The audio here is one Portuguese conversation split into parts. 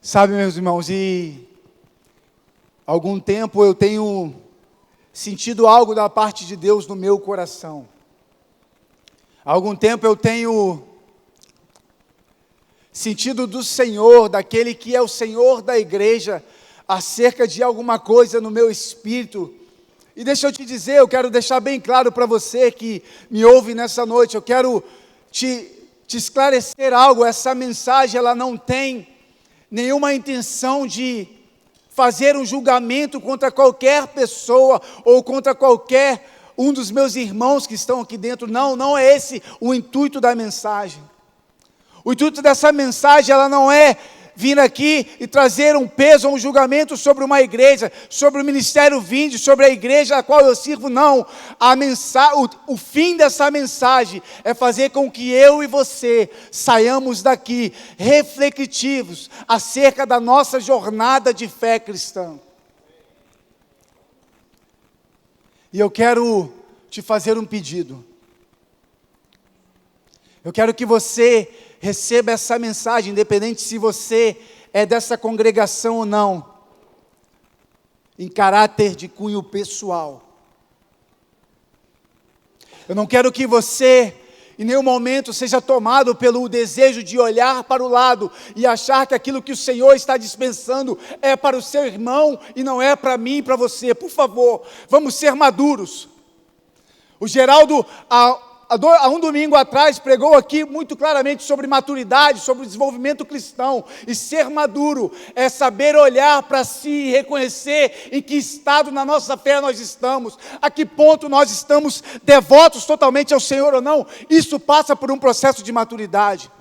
Sabe, meus irmãos, e há algum tempo eu tenho sentido algo da parte de Deus no meu coração. Há algum tempo eu tenho sentido do Senhor, daquele que é o Senhor da igreja, acerca de alguma coisa no meu espírito. E deixa eu te dizer, eu quero deixar bem claro para você que me ouve nessa noite, eu quero te esclarecer algo. Essa mensagem, ela não tem nenhuma intenção de fazer um julgamento contra qualquer pessoa ou contra qualquer um dos meus irmãos que estão aqui dentro. Não é esse o intuito da mensagem. O intuito dessa mensagem, ela não é vir aqui e trazer um peso ou um julgamento sobre uma igreja, sobre o ministério Vinde, sobre a igreja a qual eu sirvo, não. O fim dessa mensagem é fazer com que eu e você saiamos daqui reflexivos acerca da nossa jornada de fé cristã. E eu quero te fazer um pedido. Eu quero que você receba essa mensagem, independente se você é dessa congregação ou não, em caráter de cunho pessoal. Eu não quero que você, em nenhum momento, seja tomado pelo desejo de olhar para o lado e achar que aquilo que o Senhor está dispensando é para o seu irmão e não é para mim e para você. Por favor, vamos ser maduros. O Geraldo, há um domingo atrás, pregou aqui muito claramente sobre maturidade, sobre o desenvolvimento cristão. E ser maduro é saber olhar para si e reconhecer em que estado na nossa fé nós estamos, a que ponto nós estamos devotos totalmente ao Senhor ou não. Isso passa por um processo de maturidade.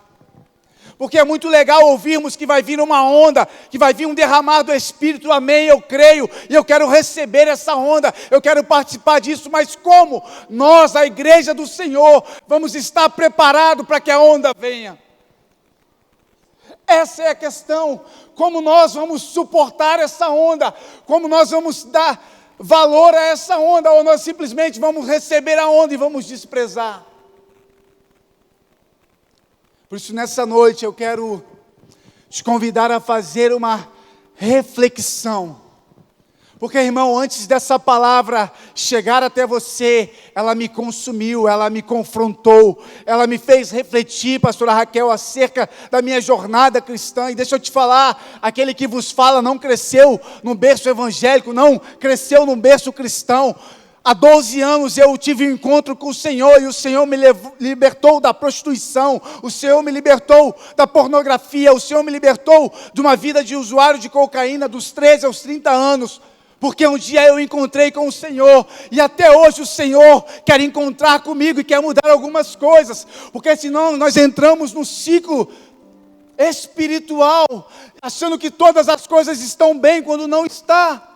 Porque é muito legal ouvirmos que vai vir uma onda, que vai vir um derramar do Espírito, amém, eu creio, e eu quero receber essa onda, eu quero participar disso, mas como nós, a igreja do Senhor, vamos estar preparados para que a onda venha? Essa é a questão, como nós vamos suportar essa onda, como nós vamos dar valor a essa onda, ou nós simplesmente vamos receber a onda e vamos desprezar. Por isso, nessa noite, eu quero te convidar a fazer uma reflexão. Porque, irmão, antes dessa palavra chegar até você, ela me consumiu, ela me confrontou, ela me fez refletir, pastora Raquel, acerca da minha jornada cristã. E deixa eu te falar, aquele que vos fala não cresceu num berço evangélico, não cresceu num berço cristão. Há 12 anos eu tive um encontro com o Senhor e o Senhor me libertou da prostituição, o Senhor me libertou da pornografia, o Senhor me libertou de uma vida de usuário de cocaína dos 13 aos 30 anos, porque um dia eu encontrei com o Senhor e até hoje o Senhor quer encontrar comigo e quer mudar algumas coisas, porque senão nós entramos num ciclo espiritual, achando que todas as coisas estão bem quando não está.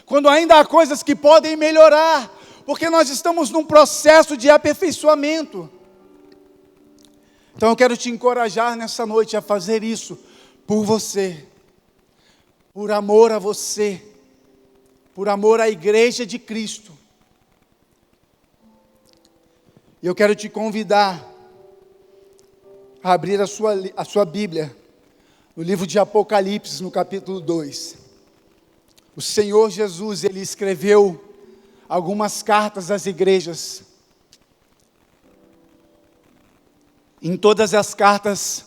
Quando ainda há coisas que podem melhorar, porque nós estamos num processo de aperfeiçoamento. Então eu quero te encorajar nessa noite a fazer isso por você, por amor a você, por amor à igreja de Cristo. E eu quero te convidar a abrir a sua Bíblia, no livro de Apocalipse, no capítulo 2. O Senhor Jesus, Ele escreveu algumas cartas às igrejas. Em todas as cartas,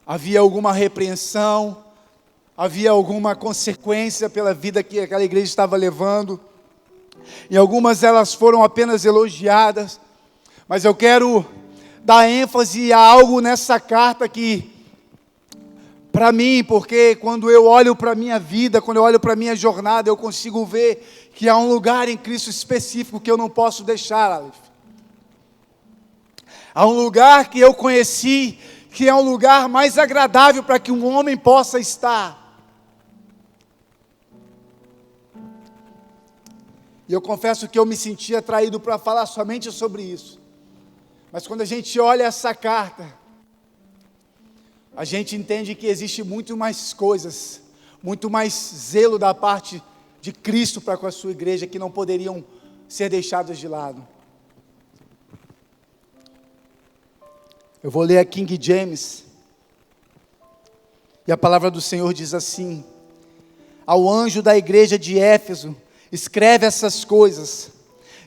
havia alguma repreensão, havia alguma consequência pela vida que aquela igreja estava levando. E algumas elas foram apenas elogiadas. Mas eu quero dar ênfase a algo nessa carta que, para mim, porque quando eu olho para a minha vida, quando eu olho para a minha jornada, eu consigo ver que há um lugar em Cristo específico que eu não posso deixar, Aleph. Há um lugar que eu conheci, que é um lugar mais agradável para que um homem possa estar. E eu confesso que eu me senti atraído para falar somente sobre isso. Mas quando a gente olha essa carta, a gente entende que existe muito mais coisas, muito mais zelo da parte de Cristo para com a sua igreja que não poderiam ser deixadas de lado. Eu vou ler a King James, E a palavra do Senhor diz assim: ao anjo da igreja de Éfeso, escreve essas coisas.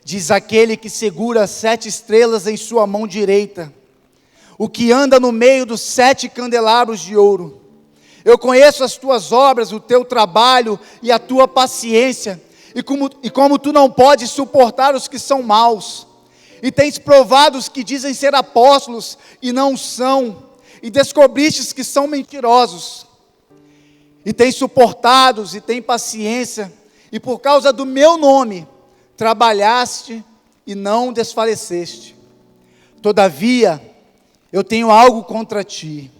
Diz aquele que segura as 7 estrelas em sua mão direita, o que anda no meio dos 7 candelabros de ouro. Eu conheço as tuas obras, o teu trabalho e a tua paciência, e como tu não podes suportar os que são maus, e tens provado os que dizem ser apóstolos e não são, e descobristes que são mentirosos, e tens suportados e tens paciência, e por causa do meu nome trabalhaste e não desfaleceste. Todavia, eu tenho algo contra ti,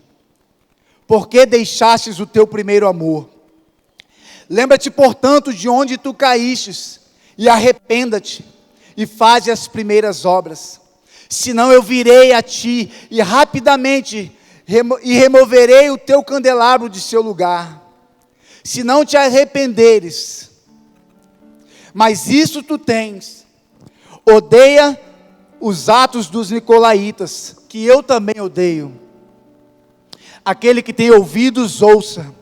porque deixastes o teu primeiro amor. Lembra-te, portanto, de onde tu caístes, e arrependa-te, e faze as primeiras obras. Senão eu virei a ti, e rapidamente removerei o teu candelabro de seu lugar. Se não te arrependeres, mas isso tu tens, odeia os atos dos nicolaítas, que eu também odeio. Aquele que tem ouvidos, ouça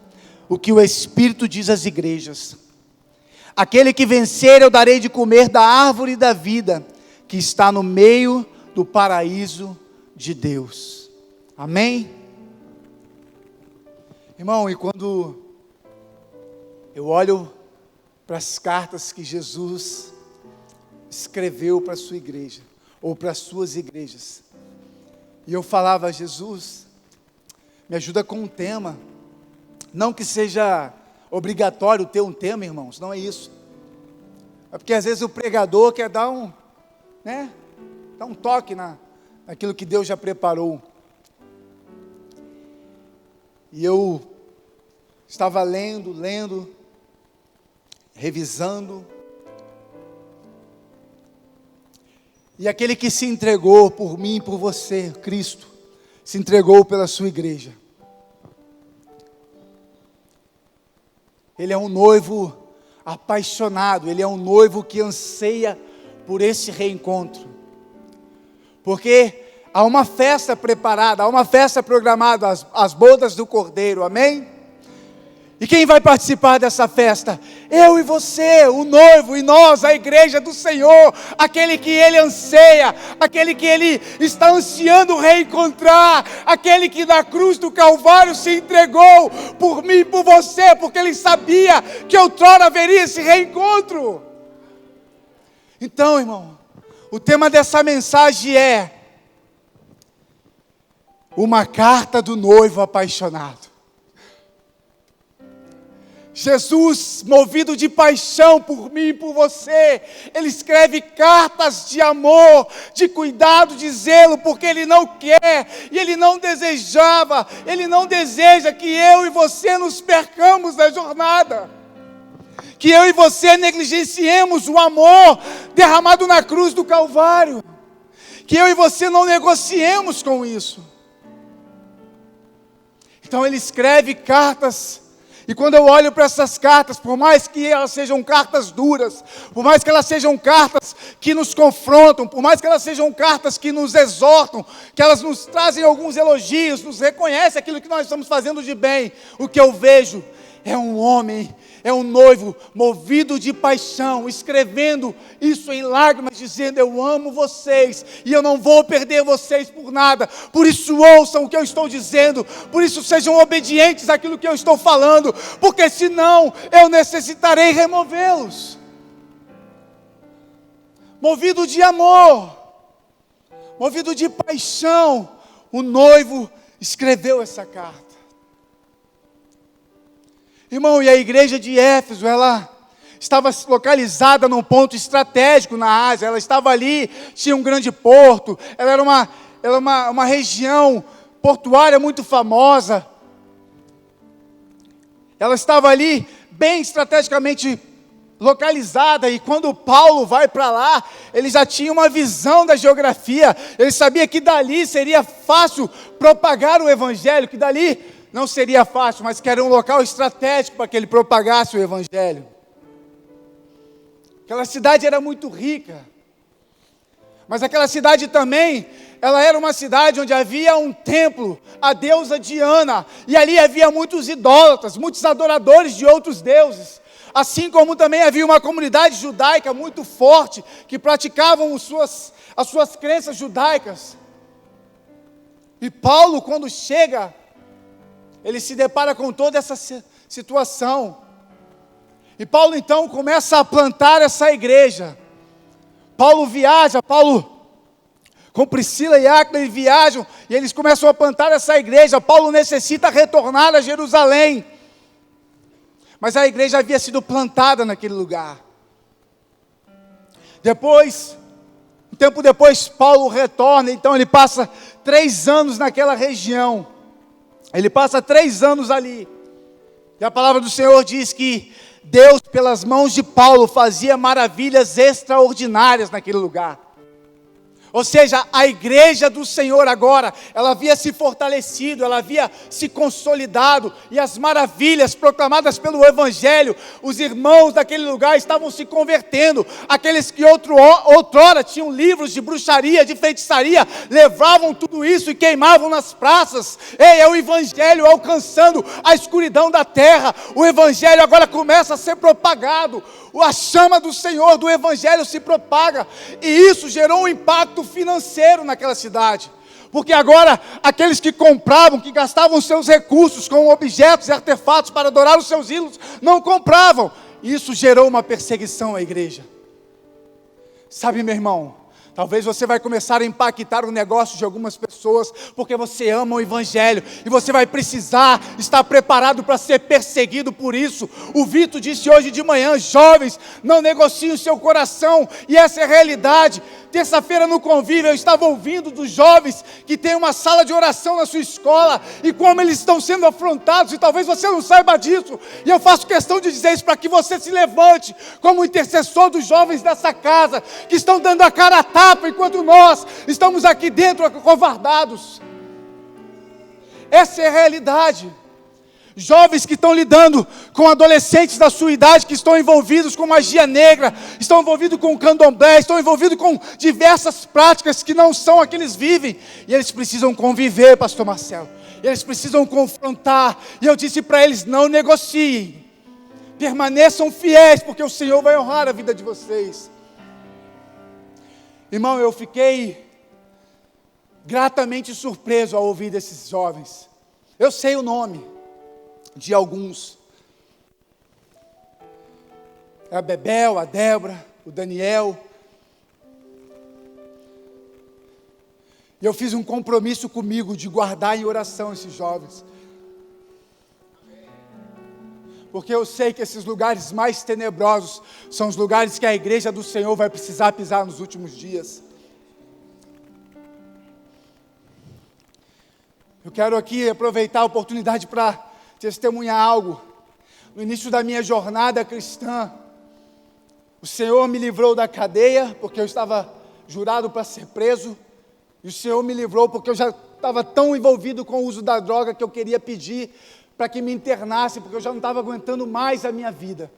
o que o Espírito diz às igrejas. Aquele que vencer, eu darei de comer da árvore da vida, que está no meio do paraíso de Deus. Amém? Irmão, e quando eu olho para as cartas que Jesus escreveu para a sua igreja, ou para as suas igrejas, e eu falava: Jesus, me ajuda com um tema. Não que seja obrigatório ter um tema, irmãos, não é isso. É porque às vezes o pregador quer dar dar um toque naquilo que Deus já preparou. E eu estava lendo, revisando, e aquele que se entregou por mim e por você, Cristo, se entregou pela sua igreja. Ele é um noivo apaixonado, ele é um noivo que anseia por esse reencontro, porque há uma festa preparada, há uma festa programada, as bodas do Cordeiro, amém? E quem vai participar dessa festa? Eu e você, o noivo, e nós, a igreja do Senhor, aquele que Ele anseia, aquele que Ele está ansiando reencontrar, aquele que na cruz do Calvário se entregou por mim e por você, porque Ele sabia que outrora haveria esse reencontro. Então, irmão, o tema dessa mensagem é uma carta do noivo apaixonado. Jesus, movido de paixão por mim e por você, Ele escreve cartas de amor, de cuidado, de zelo, porque Ele não quer, e Ele não desejava, Ele não deseja que eu e você nos percamos na jornada, que eu e você negligenciemos o amor derramado na cruz do Calvário, que eu e você não negociemos com isso. Então Ele escreve cartas. E quando eu olho para essas cartas, por mais que elas sejam cartas duras, por mais que elas sejam cartas que nos confrontam, por mais que elas sejam cartas que nos exortam, que elas nos trazem alguns elogios, nos reconhecem aquilo que nós estamos fazendo de bem, o que eu vejo é um homem, é um noivo movido de paixão, escrevendo isso em lágrimas, dizendo: eu amo vocês, e eu não vou perder vocês por nada, por isso ouçam o que eu estou dizendo, por isso sejam obedientes àquilo que eu estou falando, porque senão eu necessitarei removê-los. Movido de amor, movido de paixão, o noivo escreveu essa carta. Irmão, e a igreja de Éfeso, ela estava localizada num ponto estratégico na Ásia, ela estava ali, tinha um grande porto, ela era uma região portuária muito famosa, ela estava ali bem estrategicamente localizada, e quando Paulo vai para lá, ele já tinha uma visão da geografia, ele sabia que dali seria fácil propagar o evangelho, que dali não seria fácil, mas que era um local estratégico para que ele propagasse o evangelho. Aquela cidade era muito rica, Mas aquela cidade também, ela era uma cidade onde havia um templo, a deusa Diana, e ali havia muitos idólatras, muitos adoradores de outros deuses. Assim como também havia uma comunidade judaica muito forte, que praticavam as suas crenças judaicas. E Paulo, quando chega, ele se depara com toda essa situação. E Paulo então começa a plantar essa igreja. Paulo viaja, com Priscila e Áquila, viajam, e eles começam a plantar essa igreja. Paulo necessita retornar a Jerusalém. Mas a igreja havia sido plantada naquele lugar. Um tempo depois, Paulo retorna, então ele passa 3 anos naquela região. Ele passa 3 anos ali. E a palavra do Senhor diz que Deus, pelas mãos de Paulo, fazia maravilhas extraordinárias naquele lugar. Ou seja, a igreja do Senhor agora, ela havia se fortalecido, ela havia se consolidado, e as maravilhas proclamadas pelo Evangelho, os irmãos daquele lugar estavam se convertendo. Aqueles que outrora tinham livros de bruxaria, de feitiçaria, levavam tudo isso e queimavam nas praças. Ei, é o Evangelho alcançando a escuridão da terra. O Evangelho agora começa a ser propagado. A chama do Senhor, do Evangelho se propaga, e isso gerou um impacto financeiro naquela cidade, porque agora aqueles que compravam, que gastavam seus recursos com objetos e artefatos para adorar os seus ídolos, não compravam. Isso gerou uma perseguição à igreja. Sabe, meu irmão, talvez você vai começar a impactar o negócio de algumas pessoas, porque você ama o Evangelho, e você vai precisar estar preparado para ser perseguido por isso. O Vitor disse hoje de manhã: jovens, não negociem o seu coração, e essa é a realidade. Terça-feira no convívio eu estava ouvindo dos jovens que tem uma sala de oração na sua escola, e como eles estão sendo afrontados, e talvez você não saiba disso, e eu faço questão de dizer isso para que você se levante como intercessor dos jovens dessa casa, que estão dando a cara a tapa, enquanto nós estamos aqui dentro acovardados. Essa é a realidade. Jovens que estão lidando com adolescentes da sua idade, que estão envolvidos com magia negra, estão envolvidos com candomblé, estão envolvidos com diversas práticas que não são a que eles vivem, e eles precisam conviver, pastor Marcelo, eles precisam confrontar, e eu disse para eles: não negociem, permaneçam fiéis, porque o Senhor vai honrar a vida de vocês. Irmão, eu fiquei gratamente surpreso ao ouvir desses jovens. Eu sei o nome de alguns: a Bebel, a Débora, o Daniel. E eu fiz um compromisso comigo de guardar em oração esses jovens, porque eu sei que esses lugares mais tenebrosos são os lugares que a igreja do Senhor vai precisar pisar nos últimos dias. Eu quero aqui aproveitar a oportunidade para testemunhar algo. No início da minha jornada cristã, o Senhor me livrou da cadeia, porque eu estava jurado para ser preso, e o Senhor me livrou porque eu já estava tão envolvido com o uso da droga que eu queria pedir para que me internasse, porque eu já não estava aguentando mais a minha vida.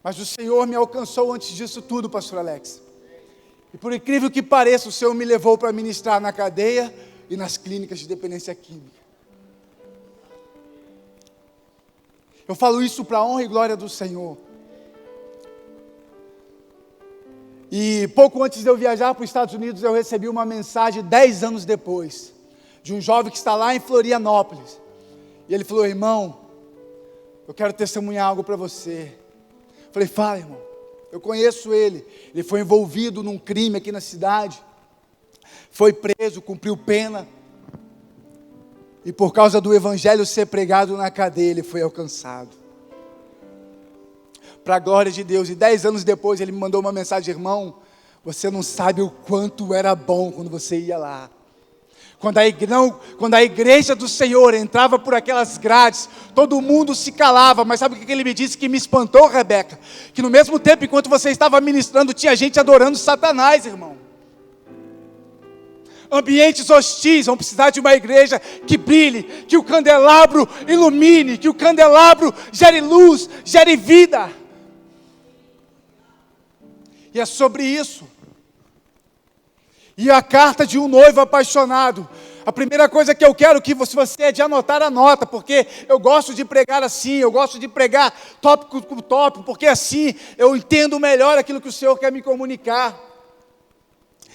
Mas o Senhor me alcançou antes disso tudo, pastor Alex. E por incrível que pareça, o Senhor me levou para ministrar na cadeia e nas clínicas de dependência química. Eu falo isso para a honra e glória do Senhor. E pouco antes de eu viajar para os Estados Unidos, eu recebi uma mensagem 10 anos depois, de um jovem que está lá em Florianópolis. E ele falou: irmão, eu quero testemunhar algo para você. Eu falei: fala, irmão. Eu conheço ele. Ele foi envolvido num crime aqui na cidade, foi preso, cumpriu pena, e por causa do Evangelho ser pregado na cadeia, ele foi alcançado. Para a glória de Deus. E 10 anos depois ele me mandou uma mensagem: irmão, você não sabe o quanto era bom quando você ia lá. Quando a igreja do Senhor entrava por aquelas grades, todo mundo se calava. Mas sabe o que ele me disse que me espantou, Rebeca? Que no mesmo tempo, enquanto você estava ministrando, tinha gente adorando Satanás, irmão. Ambientes hostis vão precisar de uma igreja que brilhe, que o candelabro ilumine, que o candelabro gere luz, gere vida. E é sobre isso. E a carta de um noivo apaixonado. A primeira coisa que eu quero que você é de anotar, anota, porque eu gosto de pregar assim, eu gosto de pregar tópico por tópico, porque assim eu entendo melhor aquilo que o Senhor quer me comunicar.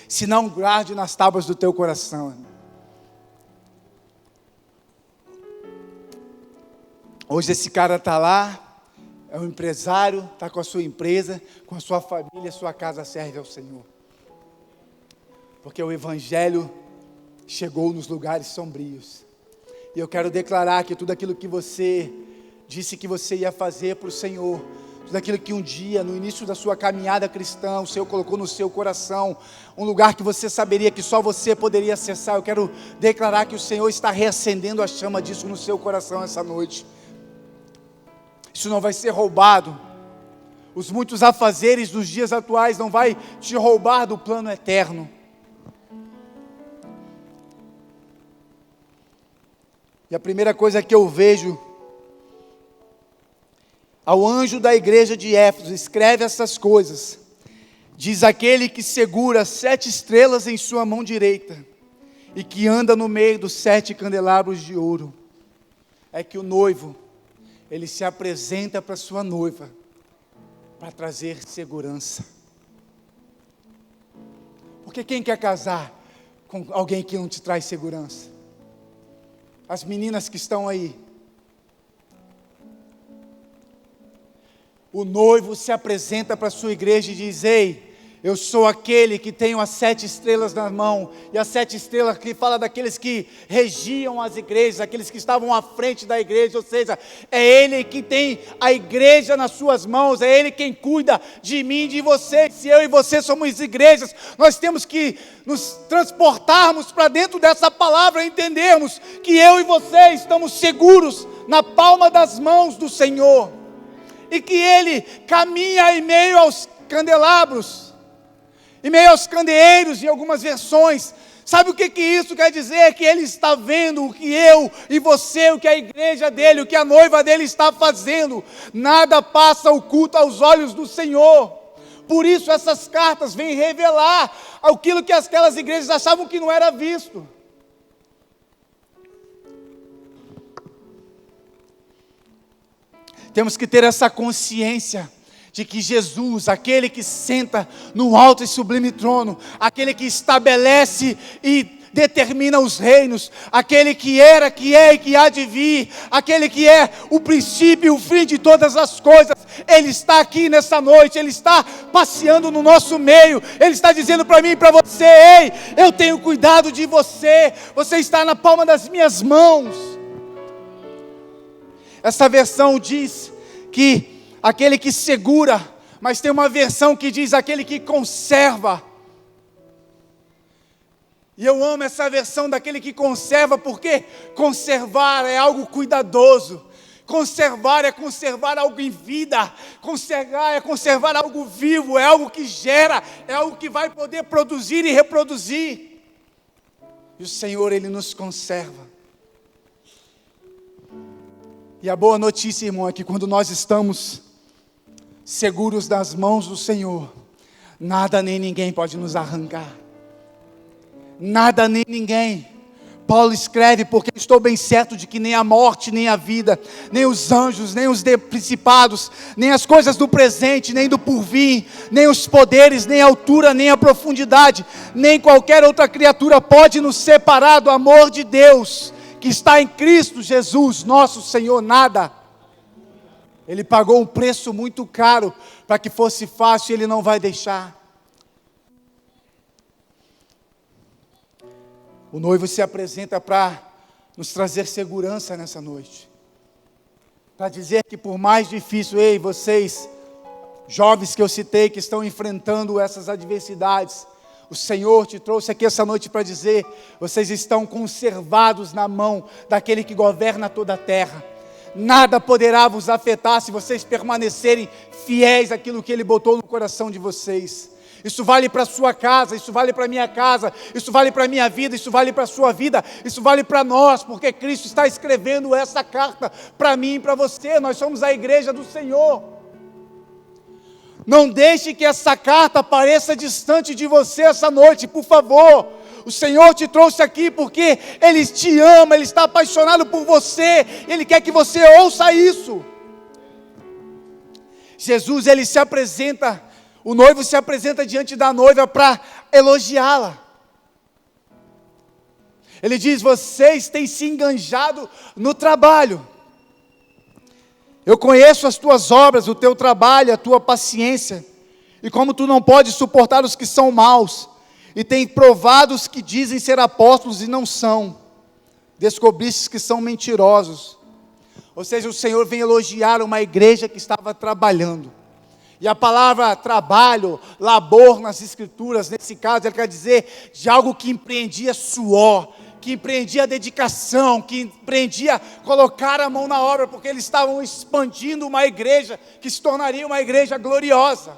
Se não, guarde nas tábuas do teu coração. Hoje esse cara está lá, é um empresário, está com a sua empresa, com a sua família, sua casa serve ao Senhor. Porque o Evangelho chegou nos lugares sombrios. E eu quero declarar que tudo aquilo que você disse que você ia fazer para o Senhor, tudo aquilo que um dia, no início da sua caminhada cristã, o Senhor colocou no seu coração, um lugar que você saberia que só você poderia acessar, eu quero declarar que o Senhor está reacendendo a chama disso no seu coração essa noite. Isso não vai ser roubado. Os muitos afazeres dos dias atuais não vai te roubar do plano eterno. E a primeira coisa que eu vejo, ao anjo da igreja de Éfeso, escreve essas coisas. Diz: aquele que segura 7 estrelas em sua mão direita, e que anda no meio dos 7 candelabros de ouro. É que o noivo, ele se apresenta para sua noiva, para trazer segurança. Porque quem quer casar com alguém que não te traz segurança? As meninas que estão aí. O noivo se apresenta para a sua igreja e diz: ei, eu sou aquele que tenho as 7 estrelas na mão. E as 7 estrelas que fala daqueles que regiam as igrejas, aqueles que estavam à frente da igreja. Ou seja, é Ele que tem a igreja nas suas mãos, é Ele quem cuida de mim e de você. Se eu e você somos igrejas, nós temos que nos transportarmos para dentro dessa palavra, entendermos que eu e você estamos seguros na palma das mãos do Senhor, e que Ele caminha em meio aos candelabros, em meio aos candeeiros, em algumas versões. Sabe o que isso quer dizer? Que Ele está vendo o que eu e você, o que a igreja dele, o que a noiva dele está fazendo. Nada passa oculto aos olhos do Senhor. Por isso essas cartas vêm revelar aquilo que aquelas igrejas achavam que não era visto. Temos que ter essa consciência de que Jesus, aquele que senta no alto e sublime trono, aquele que estabelece e determina os reinos, aquele que era, que é e que há de vir, aquele que é o princípio e o fim de todas as coisas, Ele está aqui nessa noite, Ele está passeando no nosso meio, Ele está dizendo para mim e para você: ei, eu tenho cuidado de você, você está na palma das minhas mãos. Essa versão diz que aquele que segura, mas tem uma versão que diz aquele que conserva. E eu amo essa versão daquele que conserva, porque conservar é algo cuidadoso. Conservar é conservar algo em vida. Conservar é conservar algo vivo, é algo que gera, é algo que vai poder produzir e reproduzir. E o Senhor, Ele nos conserva. E a boa notícia, irmão, é que quando nós estamos seguros nas mãos do Senhor, nada nem ninguém pode nos arrancar. Nada nem ninguém. Paulo escreve: porque estou bem certo de que nem a morte, nem a vida, nem os anjos, nem os principados, nem as coisas do presente, nem do porvir, nem os poderes, nem a altura, nem a profundidade, nem qualquer outra criatura pode nos separar do amor de Deus, que está em Cristo Jesus, nosso Senhor. Nada. Ele pagou um preço muito caro para que fosse fácil, e Ele não vai deixar. O noivo se apresenta para nos trazer segurança nessa noite, para dizer que por mais difícil, ei, vocês, jovens que eu citei, que estão enfrentando essas adversidades, o Senhor te trouxe aqui essa noite para dizer: vocês estão conservados na mão daquele que governa toda a terra. Nada poderá vos afetar se vocês permanecerem fiéis àquilo que Ele botou no coração de vocês. Isso vale para a sua casa, isso vale para a minha casa, isso vale para a minha vida, isso vale para a sua vida, isso vale para nós, porque Cristo está escrevendo essa carta para mim e para você. Nós somos a igreja do Senhor. Não deixe que essa carta pareça distante de você essa noite, por favor. O Senhor te trouxe aqui porque Ele te ama, Ele está apaixonado por você, Ele quer que você ouça isso. Jesus, Ele se apresenta, o noivo se apresenta diante da noiva para elogiá-la. Ele diz: vocês têm se enganjado no trabalho. Eu conheço as tuas obras, o teu trabalho, a tua paciência, e como tu não podes suportar os que são maus, e tem provado os que dizem ser apóstolos e não são, descobristes que são mentirosos. Ou seja, o Senhor vem elogiar uma igreja que estava trabalhando. E a palavra trabalho, labor nas escrituras, nesse caso, ele quer dizer de algo que empreendia suor, que empreendia dedicação, que empreendia colocar a mão na obra, porque eles estavam expandindo uma igreja que se tornaria uma igreja gloriosa.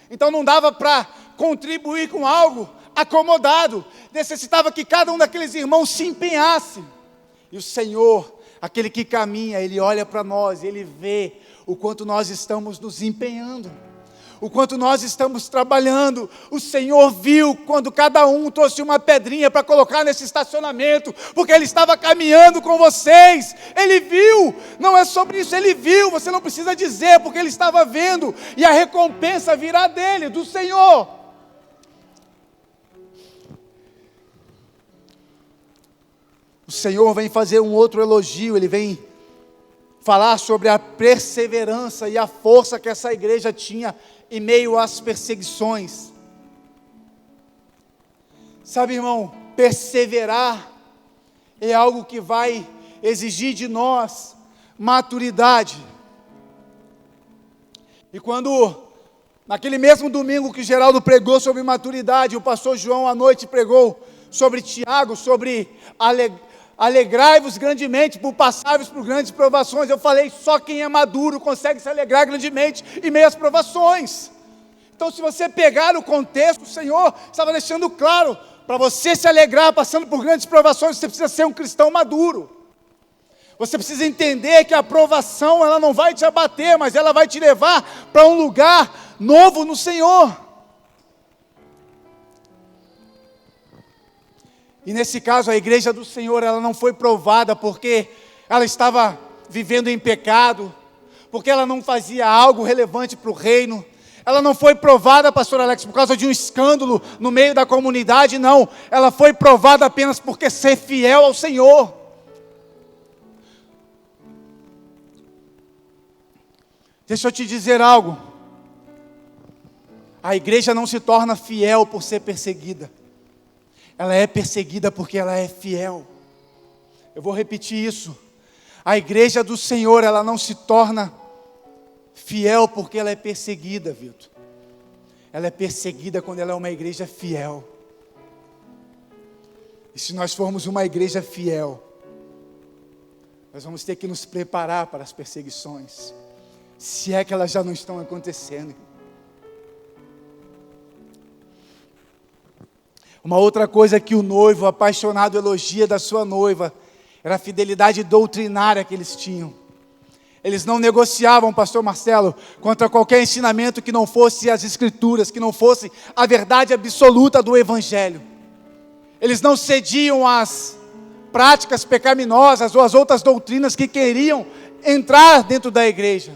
Então não dava para contribuir com algo acomodado, necessitava que cada um daqueles irmãos se empenhasse. E o Senhor, aquele que caminha, Ele olha para nós, Ele vê o quanto nós estamos nos empenhando, o quanto nós estamos trabalhando. O Senhor viu quando cada um trouxe uma pedrinha para colocar nesse estacionamento, porque Ele estava caminhando com vocês. Ele viu, não é sobre isso, Ele viu, você não precisa dizer, porque Ele estava vendo, e a recompensa virá dele, do Senhor. O Senhor vem fazer um outro elogio, Ele vem falar sobre a perseverança e a força que essa igreja tinha em meio às perseguições. Sabe, irmão, perseverar é algo que vai exigir de nós maturidade. E quando, naquele mesmo domingo que Geraldo pregou sobre maturidade, o pastor João à noite pregou sobre Tiago, sobre alegrai-vos grandemente por passarmos por grandes provações. Eu falei, só quem é maduro consegue se alegrar grandemente em meio às provações. Então, se você pegar o contexto, o Senhor estava deixando claro, para você se alegrar passando por grandes provações, você precisa ser um cristão maduro. Você precisa entender que a provação, ela não vai te abater, mas ela vai te levar para um lugar novo no Senhor. E nesse caso, a igreja do Senhor, ela não foi provada porque ela estava vivendo em pecado, porque ela não fazia algo relevante para o reino. Ela não foi provada, pastor Alex, por causa de um escândalo no meio da comunidade, não. Ela foi provada apenas porque ser fiel ao Senhor. Deixa eu te dizer algo. A igreja não se torna fiel por ser perseguida. Ela é perseguida porque ela é fiel. Eu vou repetir isso. A igreja do Senhor, ela não se torna fiel porque ela é perseguida, Vitor. Ela é perseguida quando ela é uma igreja fiel. E se nós formos uma igreja fiel, nós vamos ter que nos preparar para as perseguições, se é que elas já não estão acontecendo. Uma outra coisa que o noivo apaixonado elogia da sua noiva era a fidelidade doutrinária que eles tinham. Eles não negociavam, pastor Marcelo, contra qualquer ensinamento que não fosse as escrituras, que não fosse a verdade absoluta do evangelho. Eles não cediam às práticas pecaminosas ou às outras doutrinas que queriam entrar dentro da igreja.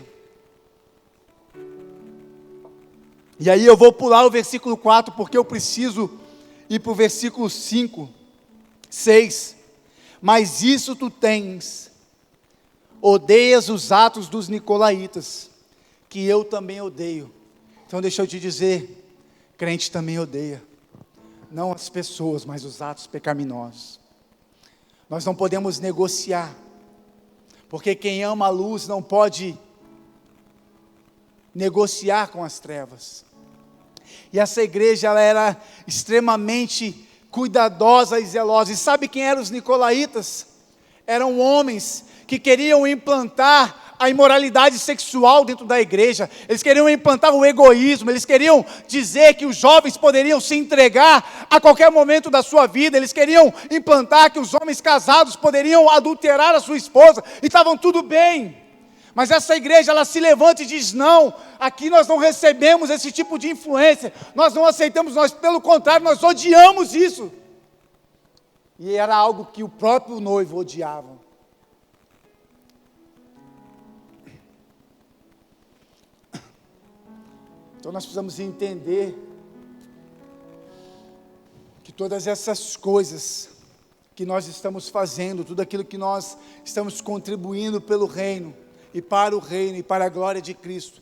E aí eu vou pular o versículo 4, porque eu preciso ir para o versículo 5, 6. Mas isso tu tens, odeias os atos dos nicolaítas, que eu também odeio. Então deixa eu te dizer, crente também odeia, não as pessoas, mas os atos pecaminosos. Nós não podemos negociar, porque quem ama a luz não pode negociar com as trevas. E essa igreja, ela era extremamente cuidadosa e zelosa. E sabe quem eram os nicolaítas? Eram homens que queriam implantar a imoralidade sexual dentro da igreja. Eles queriam implantar o egoísmo. Eles queriam dizer que os jovens poderiam se entregar a qualquer momento da sua vida. Eles queriam implantar que os homens casados poderiam adulterar a sua esposa. E estavam tudo bem. Mas essa igreja, ela se levanta e diz: não, aqui nós não recebemos esse tipo de influência, nós não aceitamos, nós, pelo contrário, nós odiamos isso. E era algo que o próprio noivo odiava. Então nós precisamos entender que todas essas coisas que nós estamos fazendo, tudo aquilo que nós estamos contribuindo pelo reino, e para o reino, e para a glória de Cristo,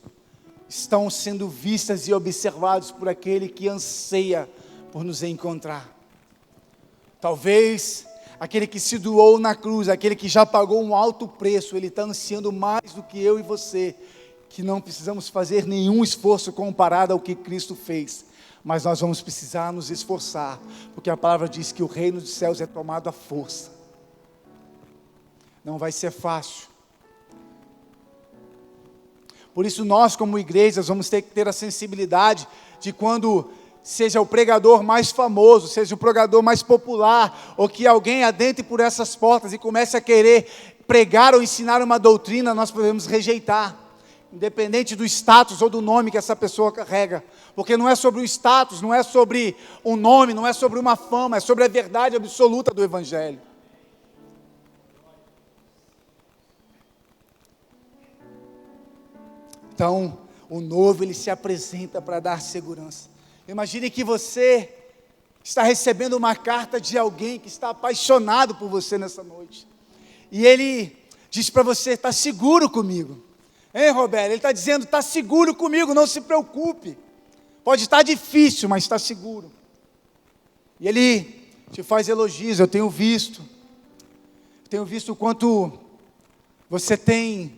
estão sendo vistas e observados por aquele que anseia por nos encontrar. Talvez aquele que se doou na cruz, aquele que já pagou um alto preço, ele está ansiando mais do que eu e você, que não precisamos fazer nenhum esforço comparado ao que Cristo fez, mas nós vamos precisar nos esforçar, porque a palavra diz que o reino dos céus é tomado à força. Não vai ser fácil. Por isso nós, como igrejas, vamos ter que ter a sensibilidade de quando seja o pregador mais famoso, seja o pregador mais popular, ou que alguém adentre por essas portas e comece a querer pregar ou ensinar uma doutrina, nós podemos rejeitar, independente do status ou do nome que essa pessoa carrega, porque não é sobre o status, não é sobre um nome, não é sobre uma fama, é sobre a verdade absoluta do Evangelho. Então, o noivo, ele se apresenta para dar segurança. Imagine que você está recebendo uma carta de alguém que está apaixonado por você nessa noite, e ele diz para você: está seguro comigo? Hein, Roberto? Ele está dizendo: está seguro comigo, não se preocupe, pode estar difícil, mas está seguro. E ele te faz elogios. Eu tenho visto o quanto você tem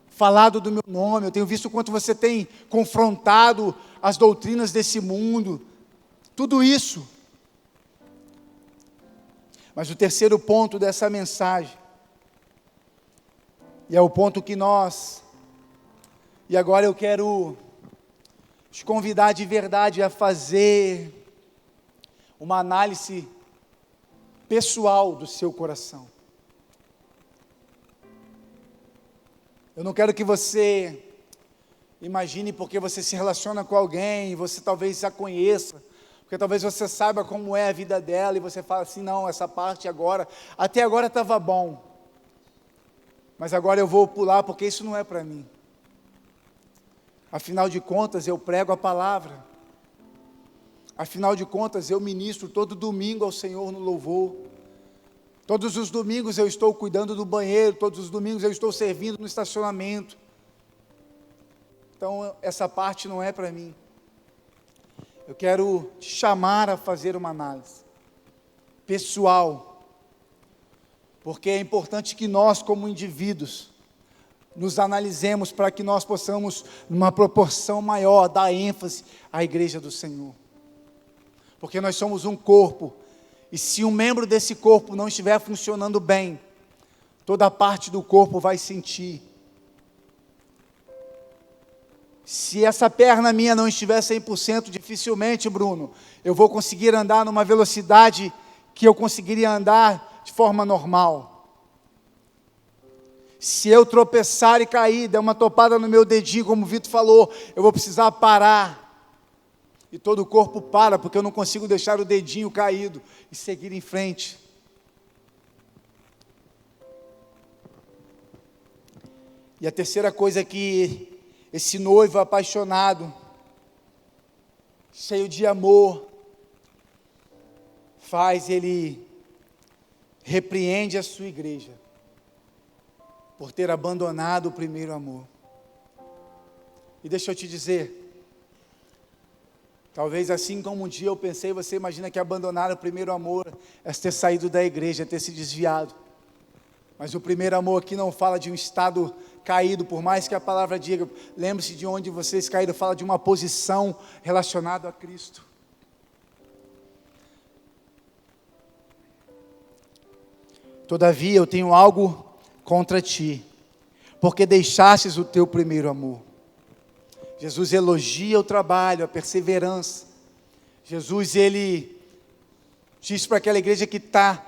falado do meu nome, eu tenho visto o quanto você tem confrontado as doutrinas desse mundo, tudo isso. Mas o terceiro ponto dessa mensagem, e é o ponto que e agora eu quero te convidar de verdade a fazer uma análise pessoal do seu coração. Eu não quero que você imagine porque você se relaciona com alguém, você talvez a conheça, porque talvez você saiba como é a vida dela, e você fala assim: não, essa parte agora, até agora estava bom, mas agora eu vou pular porque isso não é para mim. Afinal de contas, eu prego a palavra, afinal de contas, eu ministro todo domingo ao Senhor no louvor, todos os domingos eu estou cuidando do banheiro, todos os domingos eu estou servindo no estacionamento. Então, essa parte não é para mim. Eu quero te chamar a fazer uma análise pessoal, porque é importante que nós, como indivíduos, nos analisemos para que nós possamos, numa proporção maior, dar ênfase à igreja do Senhor. Porque nós somos um corpo, e se um membro desse corpo não estiver funcionando bem, toda a parte do corpo vai sentir. Se essa perna minha não estiver 100%, dificilmente, Bruno, eu vou conseguir andar numa velocidade que eu conseguiria andar de forma normal. Se eu tropeçar e cair, der uma topada no meu dedinho, como o Vitor falou, eu vou precisar parar. E todo o corpo para, porque eu não consigo deixar o dedinho caído e seguir em frente. E a terceira coisa que esse noivo apaixonado, cheio de amor, faz, ele repreende a sua igreja por ter abandonado o primeiro amor. E deixa eu te dizer, talvez assim como um dia eu pensei, você imagina que abandonar o primeiro amor é ter saído da igreja, é ter se desviado. Mas o primeiro amor aqui não fala de um estado caído, por mais que a palavra diga, lembre-se de onde vocês caíram, fala de uma posição relacionada a Cristo. Todavia eu tenho algo contra ti, porque deixastes o teu primeiro amor. Jesus elogia o trabalho, a perseverança. Jesus, ele diz para aquela igreja que está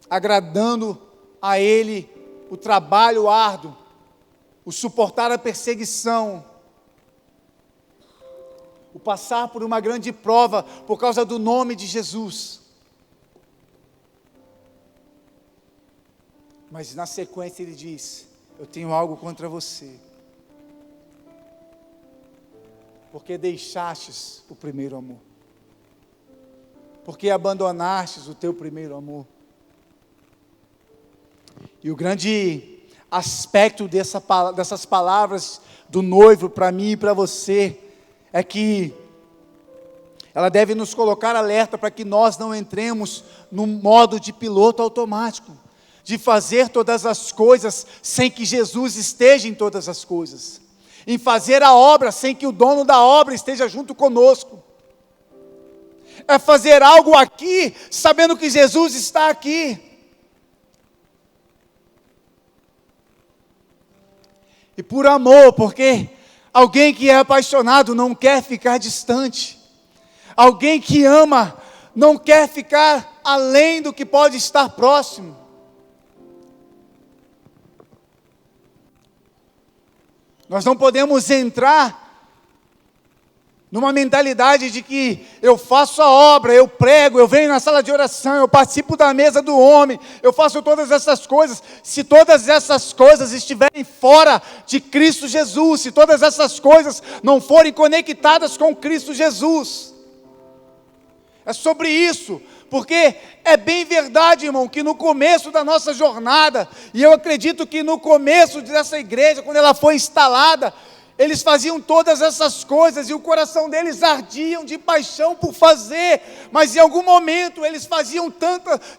agradando a ele o trabalho árduo, o suportar a perseguição, o passar por uma grande prova por causa do nome de Jesus. Mas na sequência ele diz: eu tenho algo contra você, porque deixastes o primeiro amor, porque abandonastes o teu primeiro amor. E o grande aspecto dessas palavras do noivo para mim e para você é que ela deve nos colocar alerta para que nós não entremos no modo de piloto automático, de fazer todas as coisas sem que Jesus esteja em todas as coisas, em fazer a obra sem que o dono da obra esteja junto conosco. É fazer algo aqui sabendo que Jesus está aqui. E por amor, porque alguém que é apaixonado não quer ficar distante. Alguém que ama não quer ficar além do que pode estar próximo. Nós não podemos entrar numa mentalidade de que eu faço a obra, eu prego, eu venho na sala de oração, eu participo da mesa do homem, eu faço todas essas coisas. Se todas essas coisas estiverem fora de Cristo Jesus, se todas essas coisas não forem conectadas com Cristo Jesus, é sobre isso. Porque é bem verdade, irmão, que no começo da nossa jornada, e eu acredito que no começo dessa igreja, quando ela foi instalada, eles faziam todas essas coisas e o coração deles ardiam de paixão por fazer, mas em algum momento eles faziam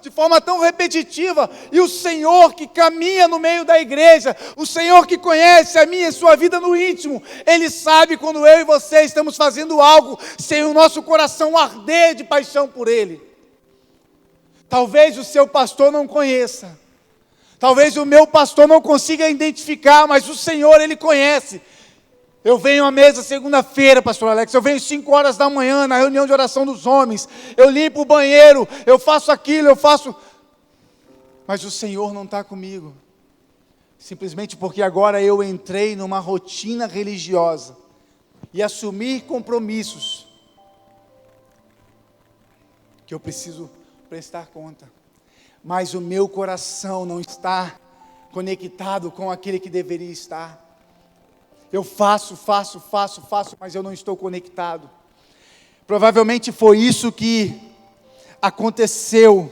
de forma tão repetitiva, e o Senhor que caminha no meio da igreja, o Senhor que conhece a minha e sua vida no íntimo, Ele sabe quando eu e você estamos fazendo algo sem o nosso coração arder de paixão por Ele. Talvez o seu pastor não conheça, talvez o meu pastor não consiga identificar, mas o Senhor, Ele conhece. Eu venho à mesa segunda-feira, pastor Alex, eu venho 5 horas da manhã na reunião de oração dos homens, eu limpo o banheiro, eu faço aquilo, mas o Senhor não está comigo, simplesmente porque agora eu entrei numa rotina religiosa, e assumir compromissos, que eu preciso prestar conta, mas o meu coração não está conectado com aquele que deveria estar. Eu faço, mas eu não estou conectado. Provavelmente foi isso que aconteceu.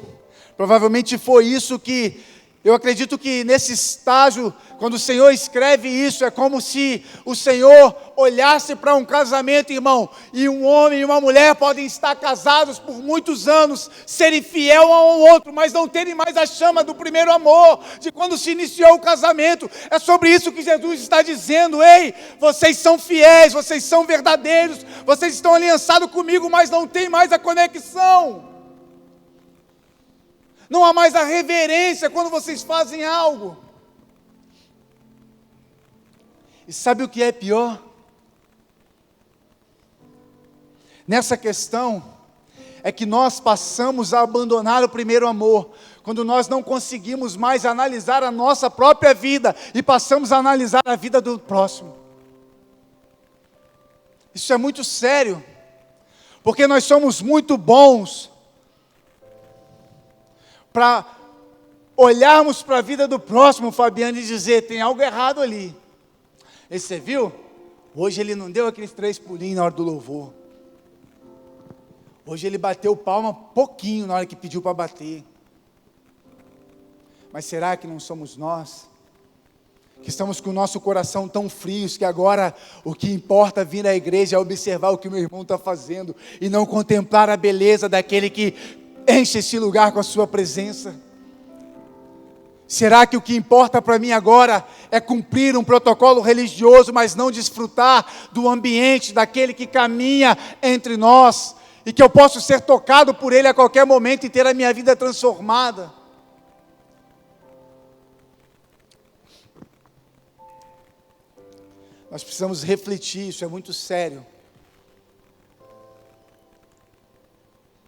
Provavelmente foi isso que, eu acredito que nesse estágio, quando o Senhor escreve isso, é como se o Senhor olhasse para um casamento, irmão, e um homem e uma mulher podem estar casados por muitos anos, serem fiel um ao outro, mas não terem mais a chama do primeiro amor, de quando se iniciou o casamento. É sobre isso que Jesus está dizendo: ei, vocês são fiéis, vocês são verdadeiros, vocês estão aliançados comigo, mas não tem mais a conexão. Não há mais a reverência quando vocês fazem algo. E sabe o que é pior? Nessa questão, é que nós passamos a abandonar o primeiro amor, quando nós não conseguimos mais analisar a nossa própria vida, e passamos a analisar a vida do próximo. Isso é muito sério, porque nós somos muito bons para olharmos para a vida do próximo, Fabiano, e dizer: tem algo errado ali. E você viu? Hoje ele não deu aqueles 3 pulinhos na hora do louvor. Hoje ele bateu palma pouquinho na hora que pediu para bater. Mas será que não somos nós? Que estamos com o nosso coração tão frios, que agora o que importa vir à igreja é observar o que o meu irmão está fazendo, e não contemplar a beleza daquele que enche esse lugar com a sua presença? Será que o que importa para mim agora é cumprir um protocolo religioso, mas não desfrutar do ambiente daquele que caminha entre nós, e que eu posso ser tocado por Ele a qualquer momento e ter a minha vida transformada? Nós precisamos refletir, isso é muito sério.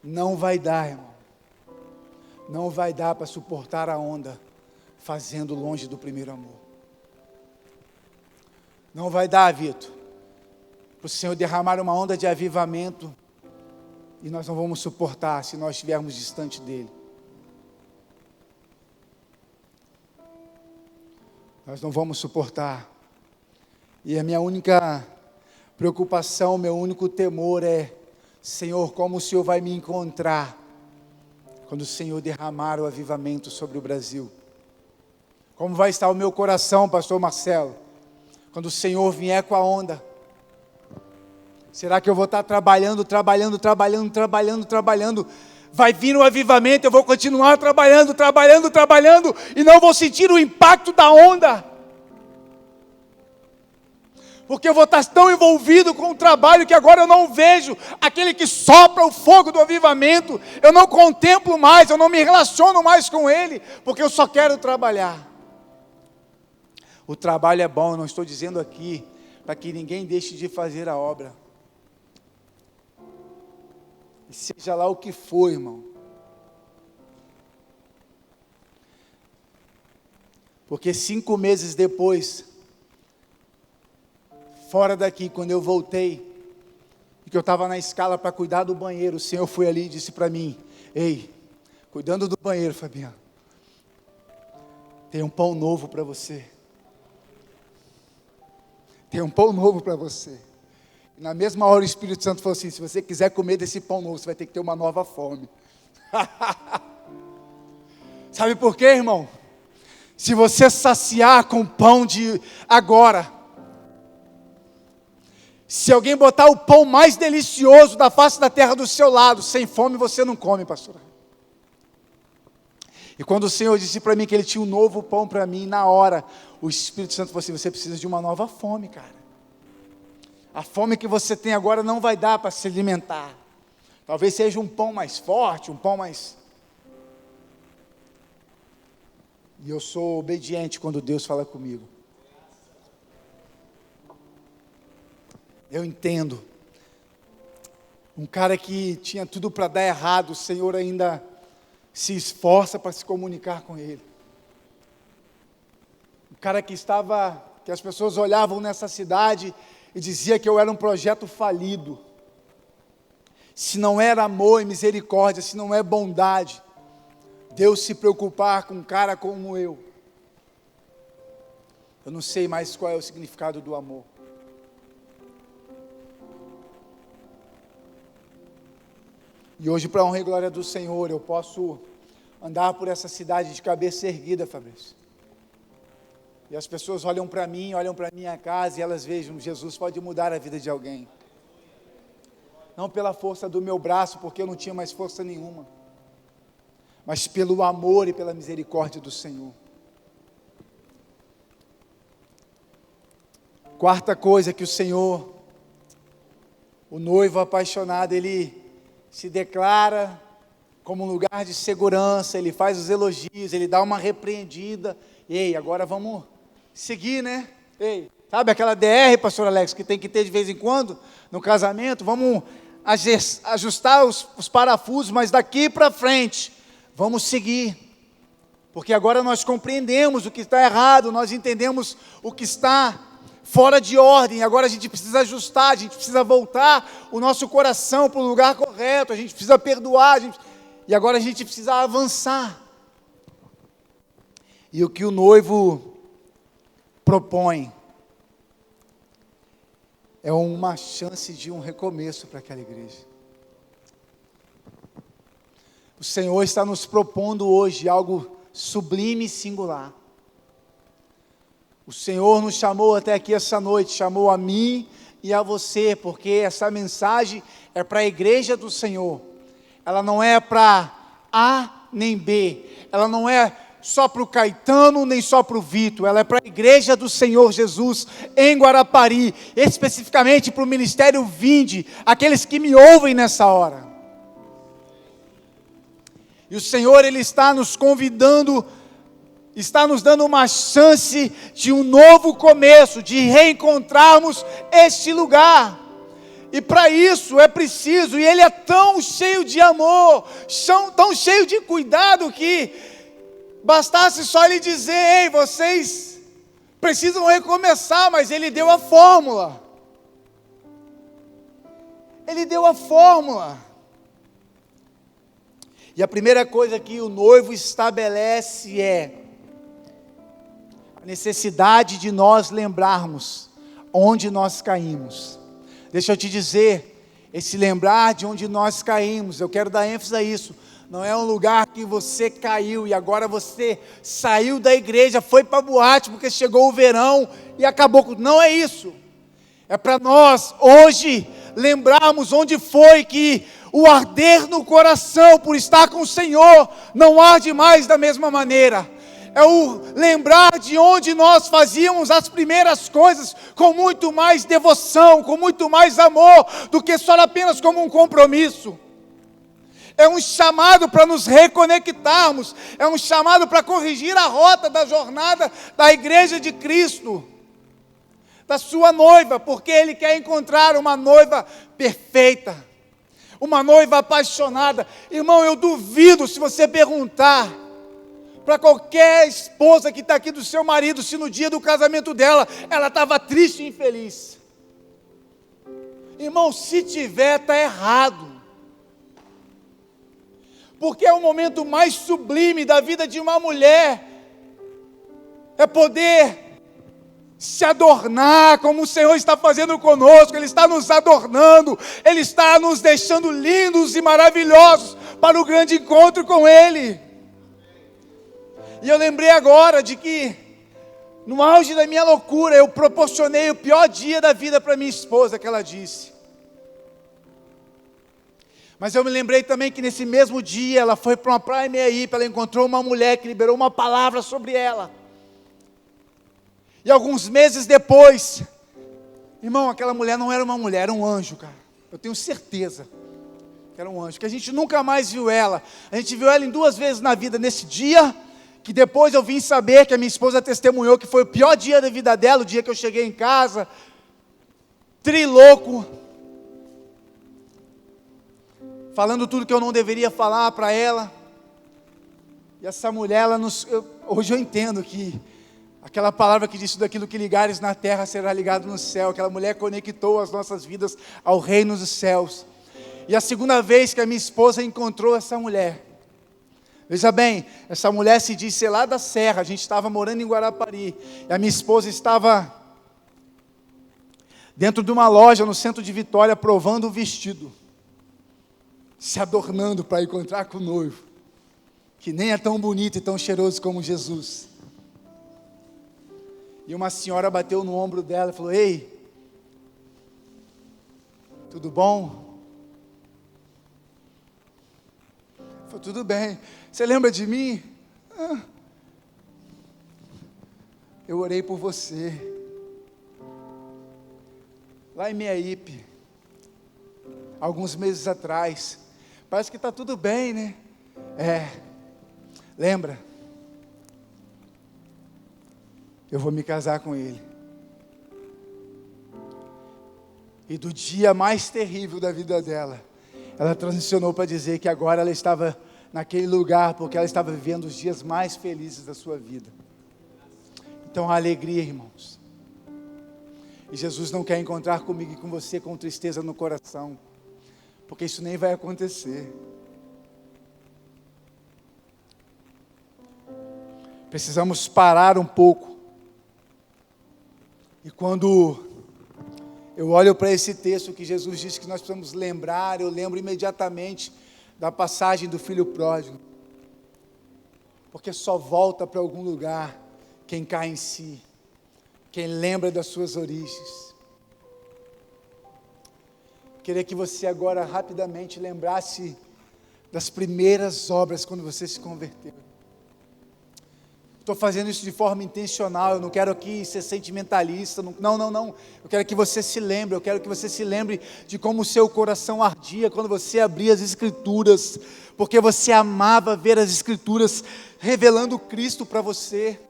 Não vai dar, irmão. Não vai dar para suportar a onda fazendo longe do primeiro amor. Não vai dar, Vitor, para o Senhor derramar uma onda de avivamento e nós não vamos suportar se nós estivermos distante dEle. Nós não vamos suportar. E a minha única preocupação, meu único temor é: Senhor, como o Senhor vai me encontrar quando o Senhor derramar o avivamento sobre o Brasil? Como vai estar o meu coração, pastor Marcelo, quando o Senhor vier com a onda? Será que eu vou estar trabalhando? Vai vir um avivamento, eu vou continuar trabalhando, e não vou sentir o impacto da onda. Porque eu vou estar tão envolvido com o trabalho que agora eu não vejo aquele que sopra o fogo do avivamento. Eu não contemplo mais, eu não me relaciono mais com ele, porque eu só quero trabalhar. O trabalho é bom, eu não estou dizendo aqui para que ninguém deixe de fazer a obra. E seja lá o que for, irmão. Porque 5 meses depois, fora daqui, quando eu voltei, e que eu estava na escala para cuidar do banheiro, o Senhor foi ali e disse para mim: ei, cuidando do banheiro, Fabiano, tem um pão novo para você. Tem um pão novo para você. E na mesma hora o Espírito Santo falou assim: se você quiser comer desse pão novo, você vai ter que ter uma nova fome. Sabe por quê, irmão? Se você saciar com o pão de agora, se alguém botar o pão mais delicioso da face da terra do seu lado, sem fome você não come, pastor. E quando o Senhor disse para mim que Ele tinha um novo pão para mim, na hora, o Espírito Santo falou assim: você precisa de uma nova fome, cara. A fome que você tem agora não vai dar para se alimentar. Talvez seja um pão mais forte, um pão mais... E eu sou obediente quando Deus fala comigo. Eu entendo. Um cara que tinha tudo para dar errado, o Senhor ainda se esforça para se comunicar com ele. Um cara que as pessoas olhavam nessa cidade e dizia que eu era um projeto falido. Se não era amor e misericórdia, se não é bondade, Deus se preocupar com um cara como eu não sei mais qual é o significado do amor. E hoje, para a honra e glória do Senhor, eu posso andar por essa cidade de cabeça erguida, Fabrício. E as pessoas olham para mim, olham para a minha casa e elas vejam: Jesus pode mudar a vida de alguém. Não pela força do meu braço, porque eu não tinha mais força nenhuma, mas pelo amor e pela misericórdia do Senhor. Quarta coisa que o Senhor, o noivo apaixonado, Ele se declara como um lugar de segurança, Ele faz os elogios, Ele dá uma repreendida. Ei, agora vamos seguir, né? Ei, sabe aquela DR, pastor Alex, que tem que ter de vez em quando no casamento? Vamos ajustar os parafusos, mas daqui para frente, vamos seguir. Porque agora nós compreendemos o que está errado, nós entendemos o que está fora de ordem. Agora a gente precisa ajustar, a gente precisa voltar o nosso coração para o lugar correto, a gente precisa perdoar, e agora a gente precisa avançar. E o que o noivo propõe é uma chance de um recomeço para aquela igreja. O Senhor está nos propondo hoje algo sublime e singular. O Senhor nos chamou até aqui essa noite, chamou a mim e a você, porque essa mensagem é para a igreja do Senhor. Ela não é para A nem B, ela não é só para o Caetano, nem só para o Vitor, ela é para a igreja do Senhor Jesus, em Guarapari, especificamente para o Ministério Vinde, aqueles que me ouvem nessa hora. E o Senhor, Ele está nos convidando, está nos dando uma chance de um novo começo, de reencontrarmos este lugar. E para isso é preciso, e Ele é tão cheio de amor, tão cheio de cuidado, que bastasse só Ele dizer: ei, vocês precisam recomeçar, mas Ele deu a fórmula. Ele deu a fórmula. E a primeira coisa que o noivo estabelece é a necessidade de nós lembrarmos onde nós caímos. Deixa eu te dizer, esse lembrar de onde nós caímos, eu quero dar ênfase a isso, não é um lugar que você caiu e agora você saiu da igreja, foi para a boate porque chegou o verão e acabou. Não é isso. É para nós hoje lembrarmos onde foi que o arder no coração por estar com o Senhor não arde mais da mesma maneira. É o lembrar de onde nós fazíamos as primeiras coisas com muito mais devoção, com muito mais amor, do que só apenas como um compromisso. É um chamado para nos reconectarmos, é um chamado para corrigir a rota da jornada da igreja de Cristo, da sua noiva, porque Ele quer encontrar uma noiva perfeita, uma noiva apaixonada. Irmão, eu duvido se você perguntar para qualquer esposa que está aqui do seu marido, se no dia do casamento dela, ela estava triste e infeliz. Irmão, se tiver, está errado. Porque é o momento mais sublime da vida de uma mulher, é poder se adornar, como o Senhor está fazendo conosco. Ele está nos adornando, Ele está nos deixando lindos e maravilhosos para o grande encontro com Ele. E eu lembrei agora de que, no auge da minha loucura, eu proporcionei o pior dia da vida para minha esposa, que ela disse. Mas eu me lembrei também que nesse mesmo dia, ela foi para uma praia meia ela encontrou uma mulher que liberou uma palavra sobre ela. E alguns meses depois, irmão, aquela mulher não era uma mulher, era um anjo, cara. Eu tenho certeza que era um anjo, que a gente nunca mais viu ela. A gente viu ela em 2 vezes na vida, nesse dia, que depois eu vim saber que a minha esposa testemunhou que foi o pior dia da vida dela, o dia que eu cheguei em casa, trilouco, falando tudo que eu não deveria falar para ela. E essa mulher, hoje eu entendo que aquela palavra que diz: tudo aquilo que ligares na terra será ligado no céu. Aquela mulher conectou as nossas vidas ao reino dos céus. E a segunda vez que a minha esposa encontrou essa mulher, veja bem, essa mulher se diz ser lá da Serra. A gente estava morando em Guarapari, e a minha esposa estava dentro de uma loja no centro de Vitória, provando o vestido, se adornando para encontrar com o noivo, que nem é tão bonito e tão cheiroso como Jesus. E uma senhora bateu no ombro dela e falou: ei, tudo bom? Falou: tudo bem. Você lembra de mim? Eu orei por você lá em Meiaípe, alguns meses atrás. Parece que está tudo bem, né? Lembra? Eu vou me casar com ele. E do dia mais terrível da vida dela, ela transicionou para dizer que agora ela estava naquele lugar, porque ela estava vivendo os dias mais felizes da sua vida. Então, a alegria, irmãos. E Jesus não quer encontrar comigo e com você com tristeza no coração, porque isso nem vai acontecer. Precisamos parar um pouco. E quando eu olho para esse texto que Jesus disse que nós precisamos lembrar, eu lembro imediatamente da passagem do filho pródigo. Porque só volta para algum lugar quem cai em si, quem lembra das suas origens. Queria que você agora rapidamente lembrasse das primeiras obras quando você se converteu. Estou fazendo isso de forma intencional, eu não quero aqui ser sentimentalista, não. Eu quero que você se lembre, de como o seu coração ardia quando você abria as Escrituras, porque você amava ver as Escrituras revelando Cristo para você.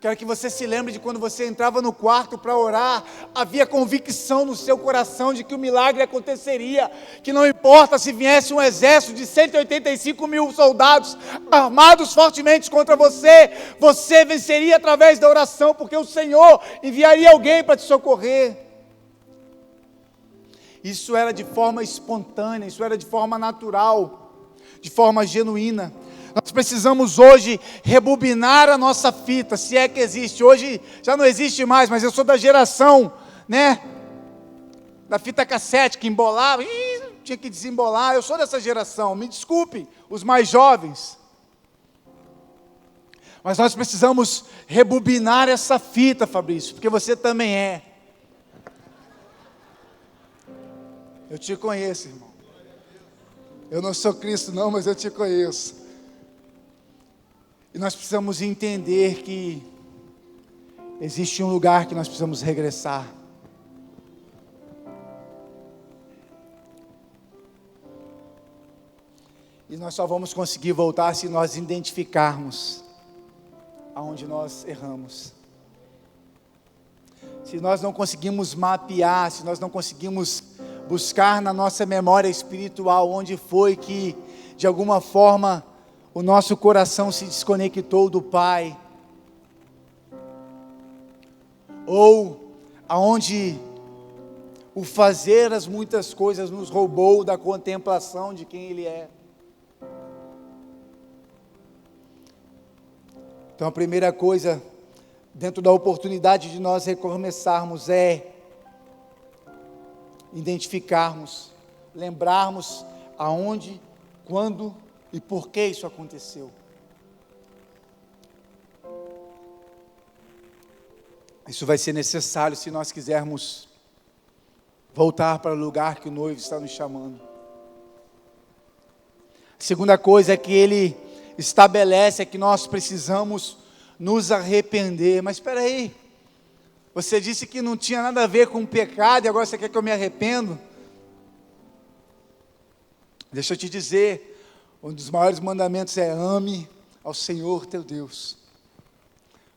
quero que você se lembre de quando você entrava no quarto para orar, havia convicção no seu coração de que o milagre aconteceria, que não importa se viesse um exército de 185 mil soldados, armados fortemente contra você, você venceria através da oração, porque o Senhor enviaria alguém para te socorrer. Isso era de forma espontânea, isso era de forma natural, de forma genuína. Nós precisamos hoje rebobinar a nossa fita, se é que existe. Hoje já não existe mais, mas eu sou da geração, né, da fita cassete, que embolava, tinha que desembolar. Eu sou dessa geração, me desculpe, os mais jovens. Mas nós precisamos rebobinar essa fita, Fabrício, porque você também é. Eu te conheço, irmão. Eu não sou Cristo não, mas eu te conheço. E nós precisamos entender que existe um lugar que nós precisamos regressar. E nós só vamos conseguir voltar se nós identificarmos aonde nós erramos. Se nós não conseguimos mapear, se nós não conseguimos buscar na nossa memória espiritual onde foi que, de alguma forma, o nosso coração se desconectou do Pai, ou aonde o fazer as muitas coisas nos roubou da contemplação de quem Ele é. Então a primeira coisa, dentro da oportunidade de nós recomeçarmos, é identificarmos, lembrarmos aonde, quando e por que isso aconteceu. Isso vai ser necessário se nós quisermos voltar para o lugar que o noivo está nos chamando. A segunda coisa é que ele estabelece é que nós precisamos nos arrepender. Mas espera aí, você disse que não tinha nada a ver com o pecado e agora você quer que eu me arrependo? Deixa eu te dizer, um dos maiores mandamentos é: ame ao Senhor teu Deus,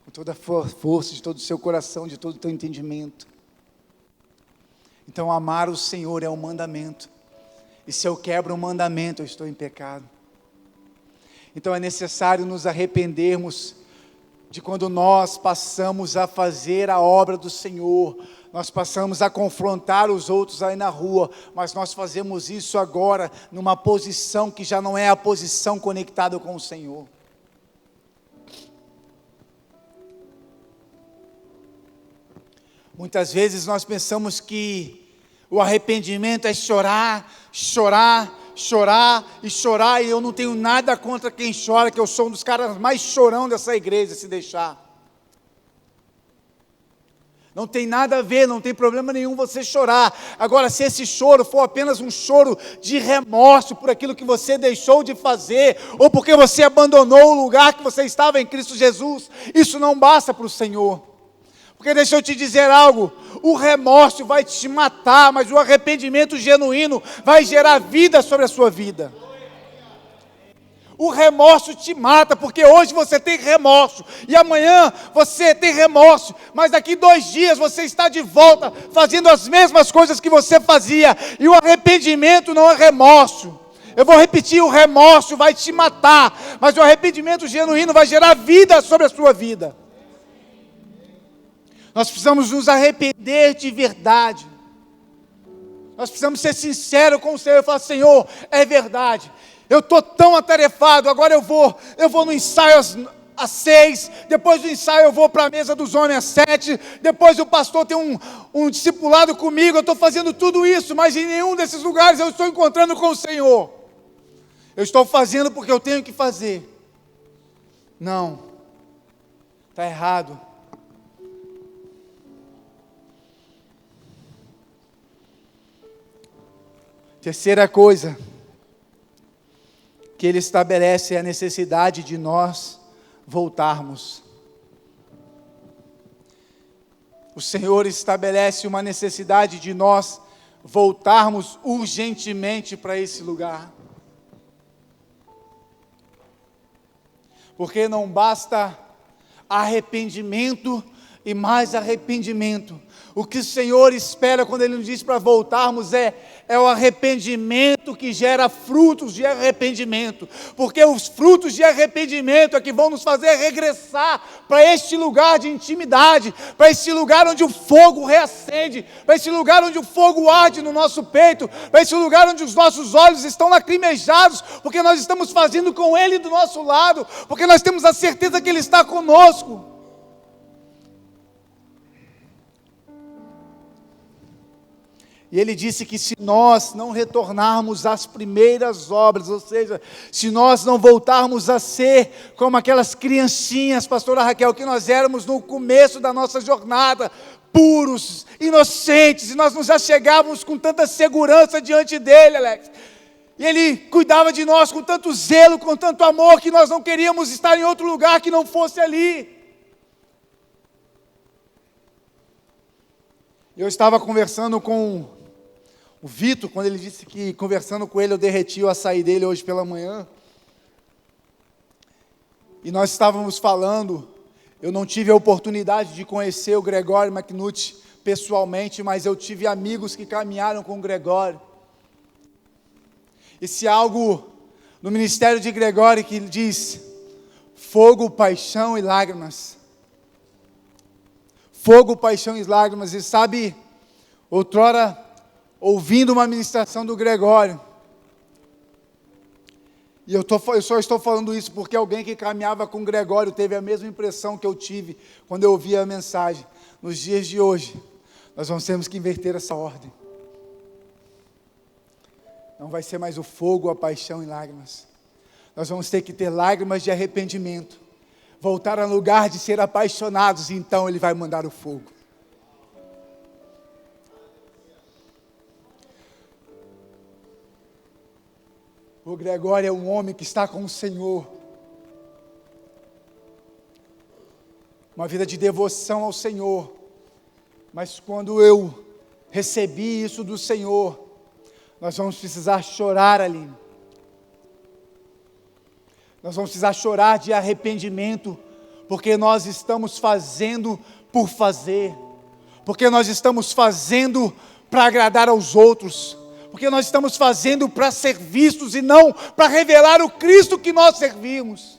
com toda a força, de todo o seu coração, de todo o teu entendimento. Então amar o Senhor é um mandamento, e se eu quebro um mandamento, eu estou em pecado. Então é necessário nos arrependermos de quando nós passamos a fazer a obra do Senhor, nós passamos a confrontar os outros aí na rua, mas nós fazemos isso agora numa posição que já não é a posição conectada com o Senhor. Muitas vezes nós pensamos que o arrependimento é chorar, chorar, chorar e chorar, e eu não tenho nada contra quem chora, que eu sou um dos caras mais chorão dessa igreja, se deixar. Não tem nada a ver, não tem problema nenhum você chorar. Agora, se esse choro for apenas um choro de remorso por aquilo que você deixou de fazer, ou porque você abandonou o lugar que você estava em Cristo Jesus, isso não basta para o Senhor. Porque deixa eu te dizer algo, o remorso vai te matar, mas o arrependimento genuíno vai gerar vida sobre a sua vida. O remorso te mata, porque hoje você tem remorso, e amanhã você tem remorso, mas daqui 2 dias você está de volta, fazendo as mesmas coisas que você fazia, e o arrependimento não é remorso. Eu vou repetir, o remorso vai te matar, mas o arrependimento genuíno vai gerar vida sobre a sua vida. Nós precisamos nos arrepender de verdade. Nós precisamos ser sinceros com o Senhor e falar: Senhor, é verdade, eu estou tão atarefado, agora eu vou no ensaio às 6, depois do ensaio eu vou para a mesa dos homens às 7, depois o pastor tem um discipulado comigo, eu estou fazendo tudo isso, mas em nenhum desses lugares eu estou encontrando com o Senhor. Eu estou fazendo porque eu tenho que fazer. Não, está errado. Terceira coisa que ele estabelece é a necessidade de nós voltarmos. O Senhor estabelece uma necessidade de nós voltarmos urgentemente para esse lugar. Porque não basta arrependimento e mais arrependimento. O que o Senhor espera quando Ele nos diz para voltarmos é o arrependimento que gera frutos de arrependimento, porque os frutos de arrependimento é que vão nos fazer regressar para este lugar de intimidade, para este lugar onde o fogo reacende, para este lugar onde o fogo arde no nosso peito, para este lugar onde os nossos olhos estão lacrimejados, porque nós estamos fazendo com Ele do nosso lado, porque nós temos a certeza que Ele está conosco. E Ele disse que se nós não retornarmos às primeiras obras, ou seja, se nós não voltarmos a ser como aquelas criancinhas, pastora Raquel, que nós éramos no começo da nossa jornada, puros, inocentes, e nós nos achegávamos com tanta segurança diante dEle, Alex. E Ele cuidava de nós com tanto zelo, com tanto amor, que nós não queríamos estar em outro lugar que não fosse ali. Eu estava conversando com o Vitor, quando ele disse que conversando com ele eu derreti o açaí dele hoje pela manhã. E nós estávamos falando, eu não tive a oportunidade de conhecer o Gregório McNutt pessoalmente, mas eu tive amigos que caminharam com o Gregório. E se algo no ministério de Gregório que ele diz, fogo, paixão e lágrimas. Fogo, paixão e lágrimas. E sabe, outrora, ouvindo uma ministração do Gregório, e eu só estou falando isso porque alguém que caminhava com o Gregório teve a mesma impressão que eu tive quando eu ouvi a mensagem. Nos dias de hoje, nós vamos ter que inverter essa ordem. Não vai ser mais o fogo, a paixão e lágrimas. Nós vamos ter que ter lágrimas de arrependimento, voltar ao lugar de ser apaixonados, e então Ele vai mandar o fogo. O Gregório é um homem que está com o Senhor. Uma vida de devoção ao Senhor. Mas quando eu recebi isso do Senhor, nós vamos precisar chorar ali. Nós vamos precisar chorar de arrependimento, porque nós estamos fazendo por fazer. Porque nós estamos fazendo para agradar aos outros. Porque nós estamos fazendo para ser vistos e não para revelar o Cristo que nós servimos.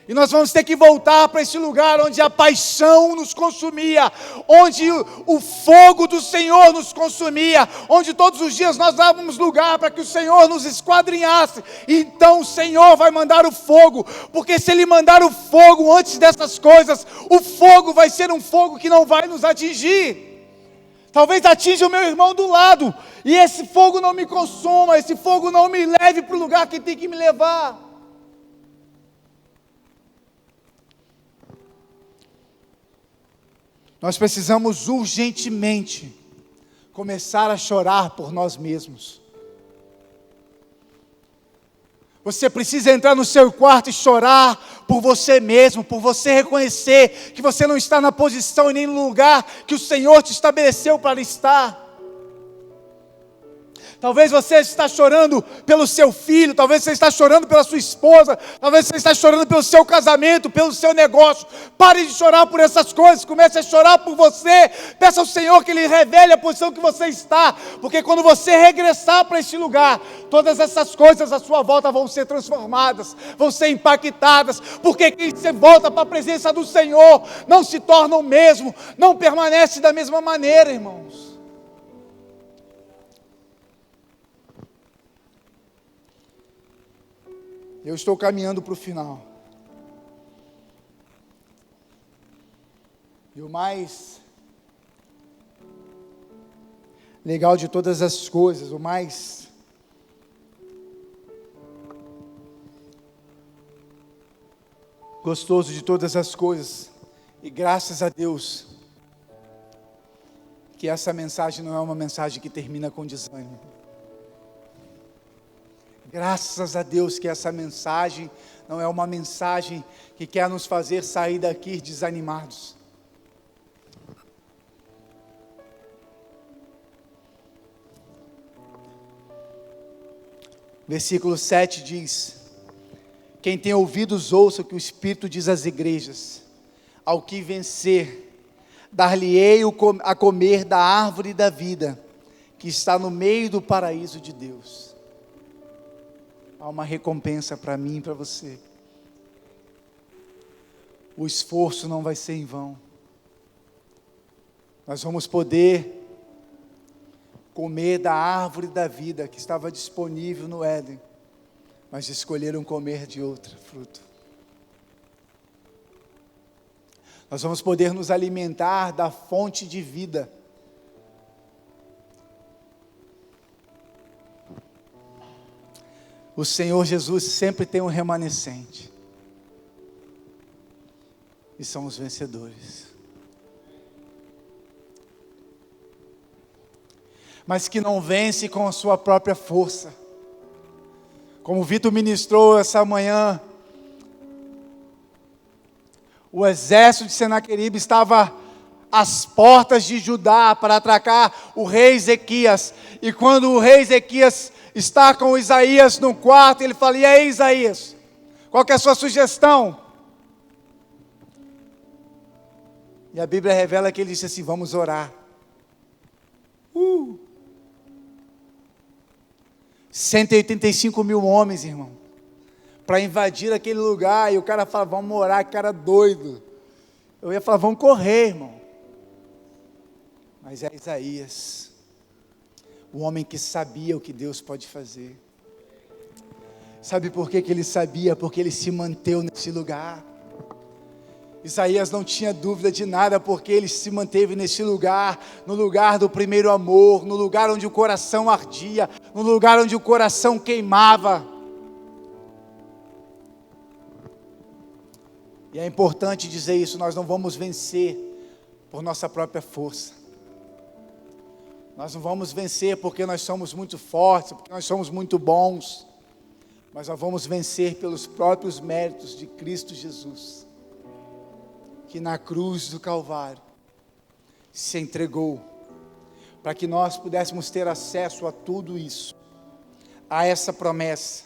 E nós vamos ter que voltar para esse lugar onde a paixão nos consumia, onde o fogo do Senhor nos consumia, onde todos os dias nós dávamos lugar para que o Senhor nos esquadrinhasse. E então o Senhor vai mandar o fogo, porque se Ele mandar o fogo antes dessas coisas, o fogo vai ser um fogo que não vai nos atingir. Talvez atinja o meu irmão do lado, e esse fogo não me consuma, esse fogo não me leve para o lugar que tem que me levar. Nós precisamos urgentemente começar a chorar por nós mesmos. Você precisa entrar no seu quarto e chorar por você mesmo, por você reconhecer que você não está na posição e nem no lugar que o Senhor te estabeleceu para estar. Talvez você está chorando pelo seu filho, talvez você está chorando pela sua esposa, talvez você está chorando pelo seu casamento, pelo seu negócio. Pare de chorar por essas coisas, comece a chorar por você. Peça ao Senhor que Ele revele a posição que você está, porque quando você regressar para este lugar, todas essas coisas à sua volta vão ser transformadas, vão ser impactadas, porque quem se volta para a presença do Senhor não se torna o mesmo, não permanece da mesma maneira, irmãos. Eu estou caminhando para o final. E o mais legal de todas as coisas, o mais gostoso de todas as coisas, e graças a Deus, que essa mensagem não é uma mensagem que termina com desânimo. Graças a Deus que essa mensagem não é uma mensagem que quer nos fazer sair daqui desanimados. Versículo 7 diz Quem tem ouvidos, ouça o que o Espírito diz às igrejas. Ao que vencer, dar-lhe-ei a comer da árvore da vida, que está no meio do paraíso de Deus. Há uma recompensa para mim e para você. O esforço não vai ser em vão. Nós vamos poder comer da árvore da vida que estava disponível no Éden, mas escolheram comer de outro fruto. Nós vamos poder nos alimentar da fonte de vida. O Senhor Jesus sempre tem um remanescente. E são os vencedores. Mas que não vence com a sua própria força. Como o Vitor ministrou essa manhã, o exército de Senaqueribe estava às portas de Judá para atracar o rei Ezequias. E quando o rei Ezequias está com Isaías no quarto, ele fala: e aí, Isaías, qual que é a sua sugestão? E a Bíblia revela que ele disse assim: vamos orar. 185 mil homens, irmão, para invadir aquele lugar, e o cara fala: vamos orar, cara doido. Eu ia falar: vamos correr, irmão. Mas é Isaías, o homem que sabia o que Deus pode fazer. Sabe por que ele sabia? Porque ele se manteve nesse lugar. Isaías não tinha dúvida de nada, porque ele se manteve nesse lugar, no lugar do primeiro amor, no lugar onde o coração ardia, no lugar onde o coração queimava. E é importante dizer isso: nós não vamos vencer por nossa própria força. Nós não vamos vencer porque nós somos muito fortes, porque nós somos muito bons, mas nós vamos vencer pelos próprios méritos de Cristo Jesus, que na cruz do Calvário se entregou, para que nós pudéssemos ter acesso a tudo isso, a essa promessa.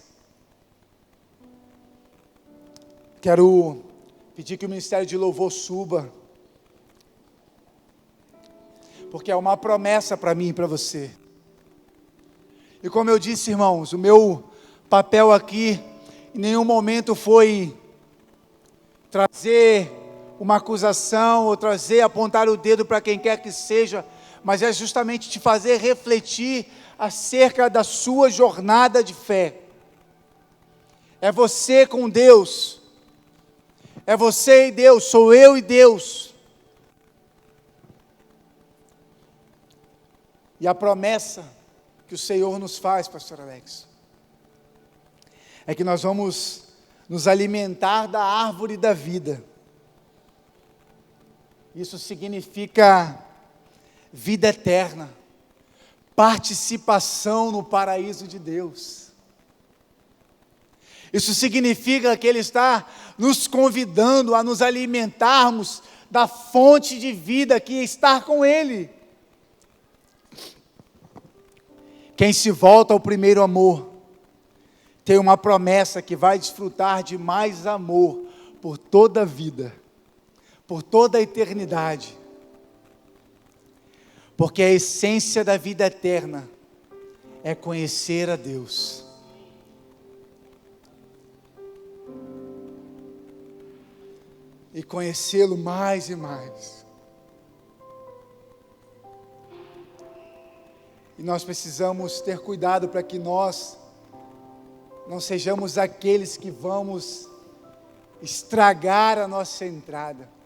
Quero pedir que o Ministério de Louvor suba, porque é uma promessa para mim e para você. E como eu disse, irmãos, o meu papel aqui em nenhum momento foi trazer uma acusação, ou apontar o dedo para quem quer que seja, mas é justamente te fazer refletir acerca da sua jornada de fé. É você com Deus, é você e Deus, sou eu e Deus. E a promessa que o Senhor nos faz, pastor Alex, é que nós vamos nos alimentar da árvore da vida. Isso significa vida eterna, participação no paraíso de Deus. Isso significa que Ele está nos convidando a nos alimentarmos da fonte de vida que é estar com Ele. Quem se volta ao primeiro amor, tem uma promessa que vai desfrutar de mais amor por toda a vida, por toda a eternidade, porque a essência da vida eterna é conhecer a Deus. E conhecê-lo mais e mais. E nós precisamos ter cuidado para que nós não sejamos aqueles que vamos estragar a nossa entrada.